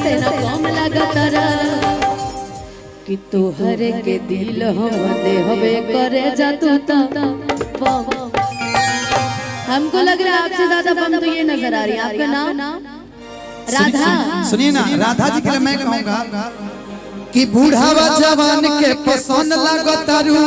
से ना कम लागतारा कि तोहर के दिल हम देहबे करे जा तू तो हमको लग रहा है आपसे ज्यादा बम तो ये नजर आ रही है। आपका नाम राधा। सुनिए ना, राधा जी के लिए मैं कहूँगा कि बूढ़ावा जवान के पसंद लागतारू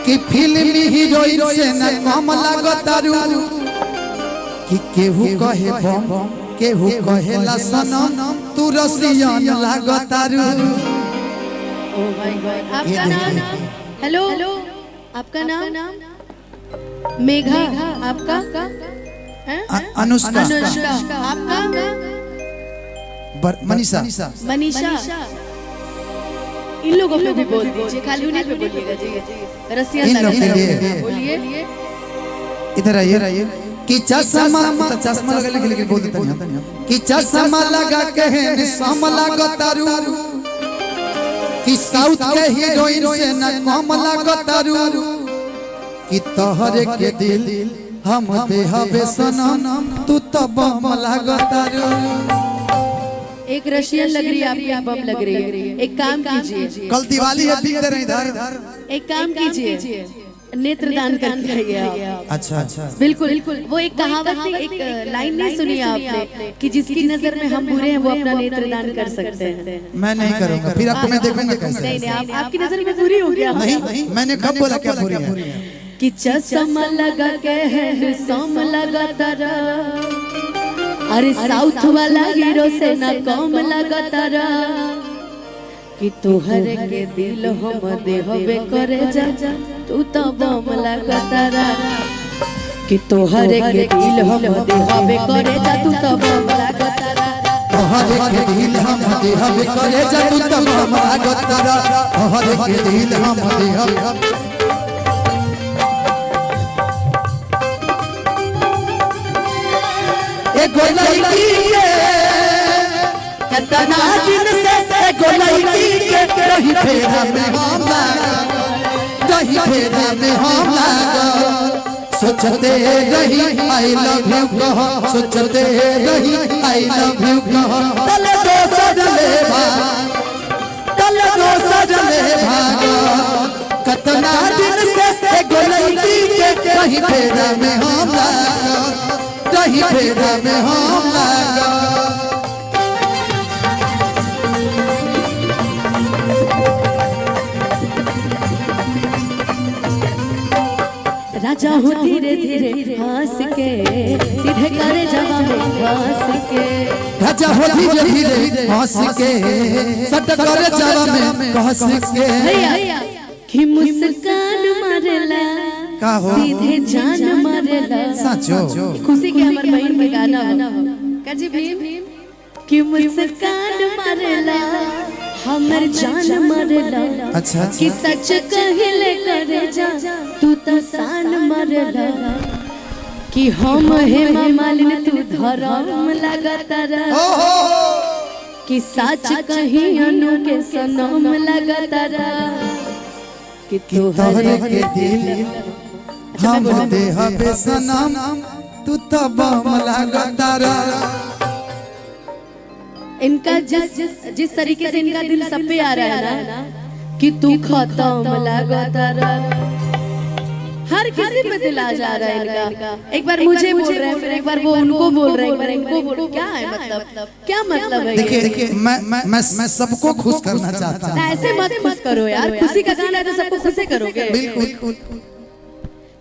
कि फिल्मी हीरोइन से न कम लागतारू कि केहू कहे बम केहू कहे सनम तू रसियन लागतारू। Oh my God. आपका नाम? हेलो, आपका नाम? मेघा। आपका? अनुष्का। आपका? मनीषा। मनीषा। इन लोगों पे भी बोल दीजिए, खाली उन्हीं पे बोलिएगा जी। रसियन लगा बोलिए। इधर आइए कि चश्मा लगा के बोल देता नहीं कि चश्मा लगा के है सम लागतारू कि साउथ के हीरोइन से न कम लागतारू कि तोहरे के दिल हम देहबे सनम तू तो बम लागतारू। एक रशियन लग रही है, आपकी बम लग रही है। एक काम कीजिए, कल दिवाली है, दिखते रहे इधर। एक काम कीजिए, नेत्रदान करके आइए आप। अच्छा बिल्कुल। वो एक कहावत नहीं, एक लाइन नहीं सुनी आपने कि जिसकी नजर में हम बुरे हैं वो अपना नेत्रदान कर सकते हैं। मैं नहीं करूंगा, फिर आपको मैं देखूंगा कैसे। नहीं, आपकी नजर में बुरी हो गया। नहीं, मैंने कब बोला क्या बुरी है? कि चश्मा लगा के है सम लगातारा, अरे साउथ वाला हीरो से ना कम लगातारा कि तोहर के दिल हम देहबे करे जा तू तो बम लगातारा कि तोहर के दिल हम देहबे करे जा तू तो बम लगातारा। तोहर के दिल हम देहबे करे जा तू तो बम लगातारा। तोहर के दिल हम देहबे। एगो लड़की के कितना दिन से एगो लड़की के रही फेरा में हम लागल सोचते रही आई लव यू कह, सोचते रही आई लव यू कह। तले दोसर ले भाग कितना दिन से एगो लड़की के रही फेरा में हम लागल, रही फेरा में हम लागल। राजा हो धीरे धीरे हंस के सीधे करे जवा में हंस के। राजा हो धीरे धीरे हंस के सट करे जवा में हंस के। कि मुस्कान मारेला का हो सीधे जान मारेला। सचो खुशी के हमर बहन के गाना हो काजी भीम कि मुस्कान मारेला हमर जान मारेला। अच्छा कि सच कहले करे जा तू तो शान मारेला कि हम हेमा मालिनी तू धर्म लगातारा कि सच कही अनु के सनम लगातारा कि तोहरे के दिल हम देहबे सनम तू तो बम लागतारा। इनका जिस तरीके से इनका दिल सब पे आ रहा है ना कि तू खत्म लागतारा, हर किसी में दिल आ जा रहा है इनका। एक बार मुझे बोल रहे हैं, फिर एक बार वो उनको बोल रहे हैं, एक बार इनको बोल। क्या है मतलब, क्या मतलब है? देखिए मैं सबको खुश करना चाहता हूँ। ऐसे मत खुश करो यार, खुशी का गाना है तो सबको खुश करोगे। बिल्कुल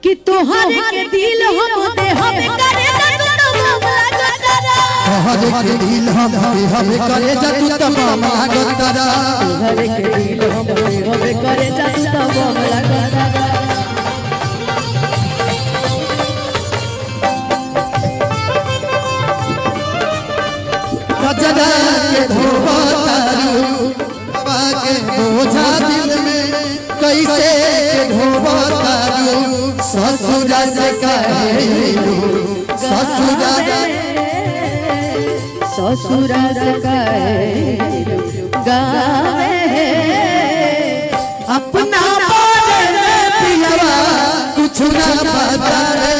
कि तोहरे के दिल हम देहबे करे जा तू तो बम लागतारा। तोहरे के दिल हम देहबे करे जा तू तो बम लागतारा। तोहरे के दिल हम देहबे करे जा तू तो बम लागतारा। गजरा के धोबातारू हवा के बोझा दिल में कैसे धोबातारू। ससुरा से कहलू ससुरा से कहलू गावे अपना बारे में पियवा कुछ ना बतावे।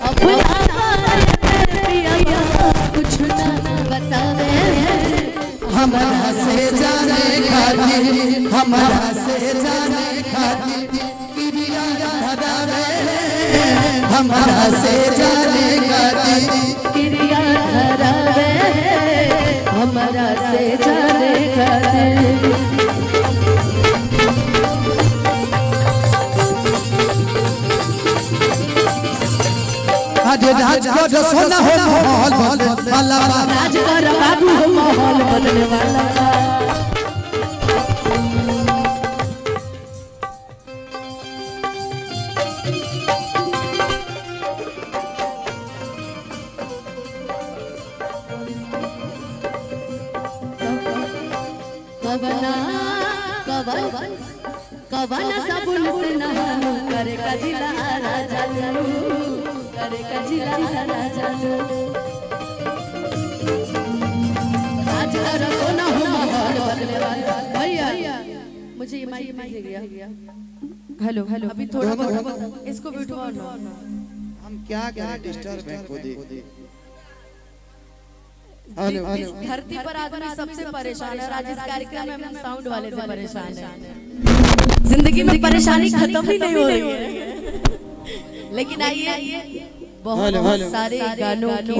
अपना बारे में पियवा कुछ ना बतावे। हमारा से जाने खातिर क्रिया धरावे हमारा से जाने खातिर क्रिया धरावे हमारा से जाने खातिर। राजगढ़ सोना हो माहौल बदलने वाला राजगढ़ बाबू हो माहौल बदलने वाला। कवना कवन कवना साबुन से नहालू करे कजिला राजा करे कजिला राजा राजगढ़ सोना हो माहौल बदलने वाला। भैया मुझे ये माइक दे गया। हेलो हेलो अभी थोड़ा बहुत इसको भी उठवाओ ना। हम क्या करें डिस्टर्ब है खुद ही। इस धरती पर आदमी सबसे परेशान है। आज इस कार्यक्रम में हम साउंड वाले से परेशान हैं। जिंदगी में परेशानी खत्म ही नहीं हो रही है। लेकिन आइए बहुत सारे गानों की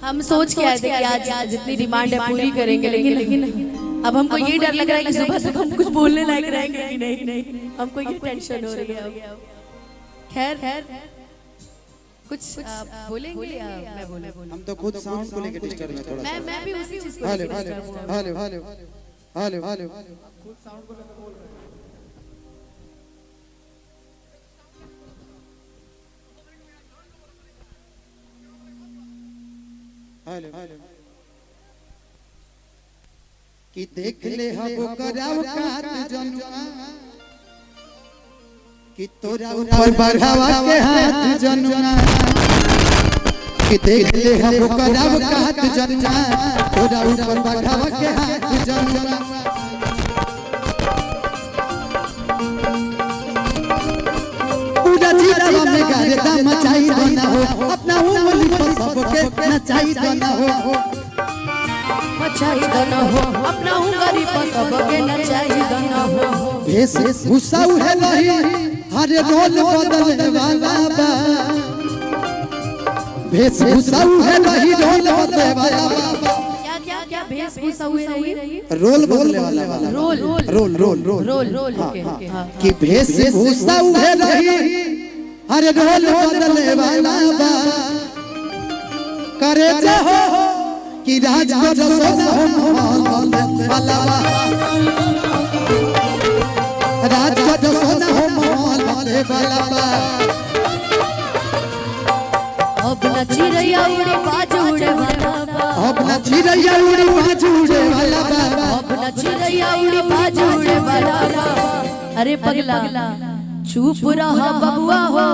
हम सोच के आए थे कि आज जितनी डिमांड है पूरी करेंगे, लेकिन अब हमको ये डर लग रहा है कि सुबह तक हम कुछ बोलने लायक रहेंगे कि नहीं। हमको ये टेंशन हो रही है। खैर कुछ बोलेंगे या मैं बोलूं? हम तो खुद साउंड को लेकर डिस्टर्ब है थोड़ा। मैं भी उसी चीज को हेलो लेकर हेलो डिस्टर्ब हूं। हेलो हेलो हेलो खुद साउंड को लेकर बोल रहे हैं। हेलो कि देख ले हबो कराव कात जनुआ कि तोरा ऊपर बढ़ावा के हाथ जनुआ कि देख ले हबो कराव कात जनुआ तोरा ऊपर बढ़ावा के हाथ जनुआ पूरा जिला में गर्दा मचाई बना हो अपना उंगली पर सबके नचाई बना हो मचाई दना हो अपना उंगली पर सबके नचाई दना हो। भेष भूषा है नहीं हर रोल बदलने वाला बा भेष भूषा है नहीं रोल बदलने वाला बा क्या क्या क्या भेष भूषा हुए रही रोल बदलने वाला role role role role role कि भेष भूषा है नहीं हर रोल बदलने वाला बा करे जे हो कि राजगढ़ सोना हो माहौल बदलने वाला बा राजगढ़ सोना हो माहौल बदलने वाला बा अब न चिड़ैया उड़े बाज उड़े वाला बा अब न चिड़ैया उड़ी बाज उड़े वाला बा अब न चिड़ैया उड़े बाज उड़े वाला बा। अरे पगला चुप रहा बबुआ हो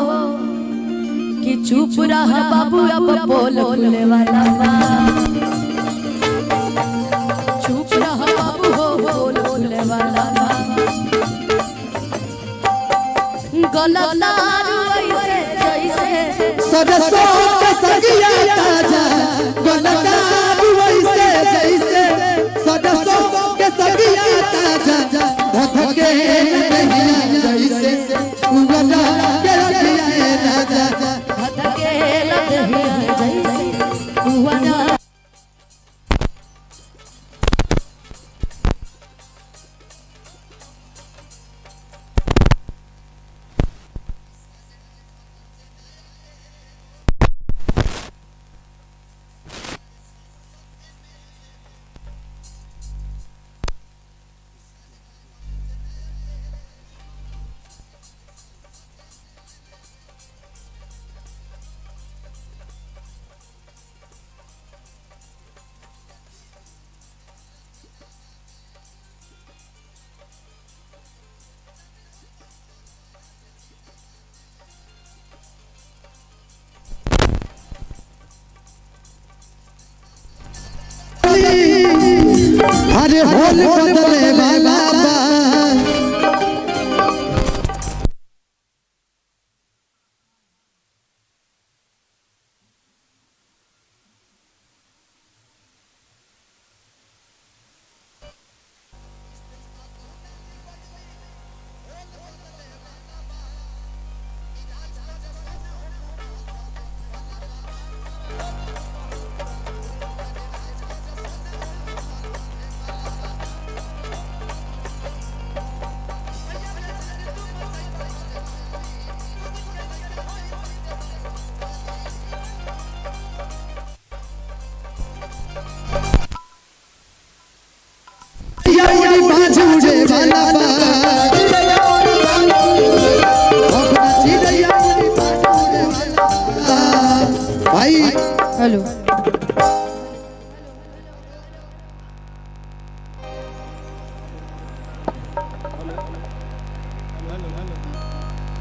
कि चुप रहा बाबू अब बोल बोलने वाला बा। चुप रहा बाबू हो बोल बोलने वाला बा। गलत दारू ऐसे जैसे सरसों का सगिया ताजा गलदारू ऐसे जैसे सरसों के सगिया ताजा धधके नहिया जैसे उगला के रखिया राजा धधके नहिया जैसे उगला। अरे होल बदले वाला बा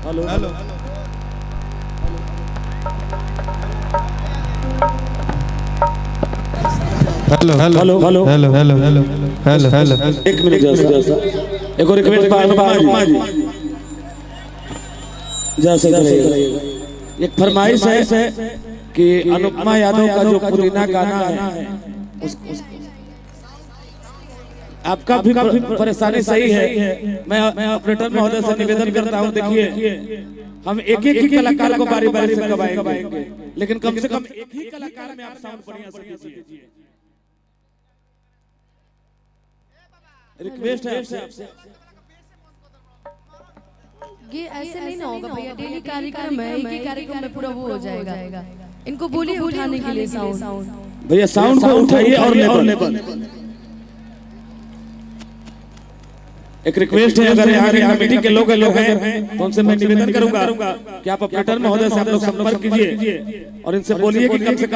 hello hello hello hello hello hello hello hello hello एक मिनट जैसा एक और रिक्वेस्ट अनुपमा जी जैसे एक फरमाइश है कि अनुपमा यादव का जो पुराना गाना है आपका भी परेशानी सही है। मैं ऑपरेटर महोदय से निवेदन करता हूं, देखिए हम एक एक ही कलाकार को बारी बारी से गवाएंगे, लेकिन कम से कम एक ही कलाकार में आप साउंड बढ़िया से दीजिए। रिक्वेस्ट है आपसे। ये ऐसे नहीं ना होगा भैया, डेली कार्यक्रम है, एक ही कार्यक्रम में पूरा वो हो जाएगा। इनको बोलिए उठाने के लिए साउंड। भैया साउंड को उठाइए और लेवल। एक रिक्वेस्ट है, अगर यहाँ के कमेटी के लोग हैं तो उनसे मैं निवेदन करूंगा कि आप ऑपरेटर महोदय से आप लोग संपर्क कीजिए और इनसे बोलिए कि कम से कम